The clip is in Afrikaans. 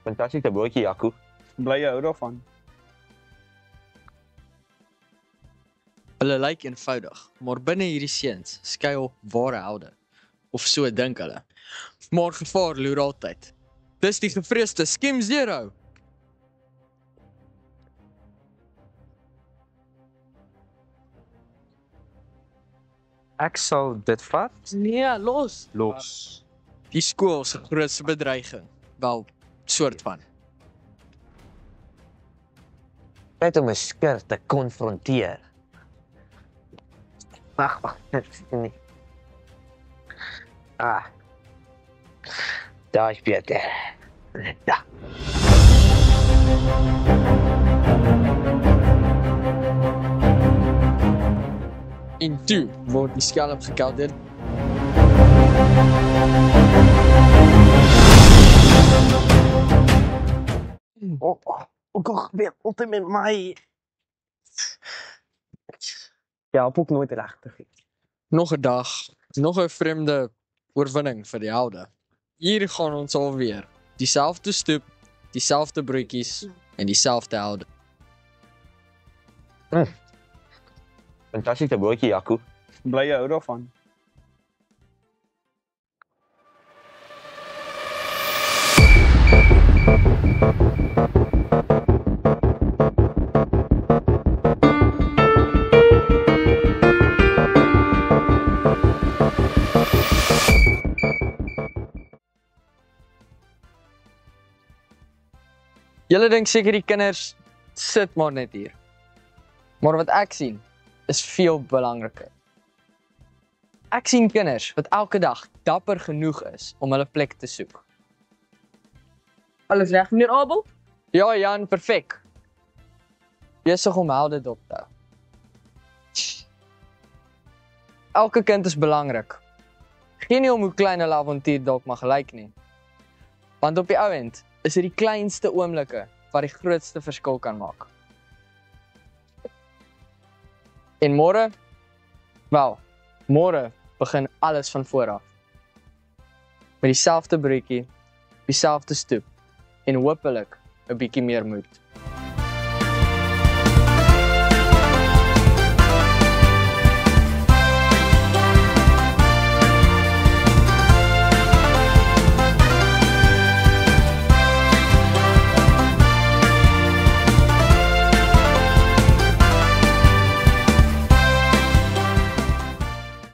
Fantastiese bootjie, Jaco. Bly jy hou daarvan? Hulle lyk eenvoudig, maar binne hierdie seuns skuil ware helde. Of so dink hulle. Maar gevaar loer altyd. Dis die gevreesde Skim Zero. Ek sal dit vat. Nee, los. Los. Die skool se grootste bedreiging. Wel, soort van. Net om 'n skurt te konfronteer. Wag, dit is nie. Daar is beter. Daar. En toe word die skelm gekelder. Ook weer altyd met my. Ja, ook nooit regtig. Nog 'n dag, nog 'n vreemde oorwinning vir die helde. Hier gaan ons alweer. Dieselfde stoep, dieselfde broodjies en dieselfde helde. Fantastiese bootjie, Jaco. Bly jy hou daarvan? Julle dink seker die kinders sit maar net hier. Maar wat ek sien, is veel belangriker. Ek sien kinders wat elke dag dapper genoeg is om hulle plek te soek. Alles reg, meneer Abel? Ja, Jan, perfek. Besig om helde dop te hou. Elke kind is belangrik. Geen nie om hoe klein hulle avontuur dalk mag lyk nie. Want op die ou end is dit die kleinste oomblikke wat die grootste verskil kan maak. En môre? Wel, môre begin alles van voor af. Met dieselfde broodjie, dieselfde stoep en hopelik 'n bietjie meer moed.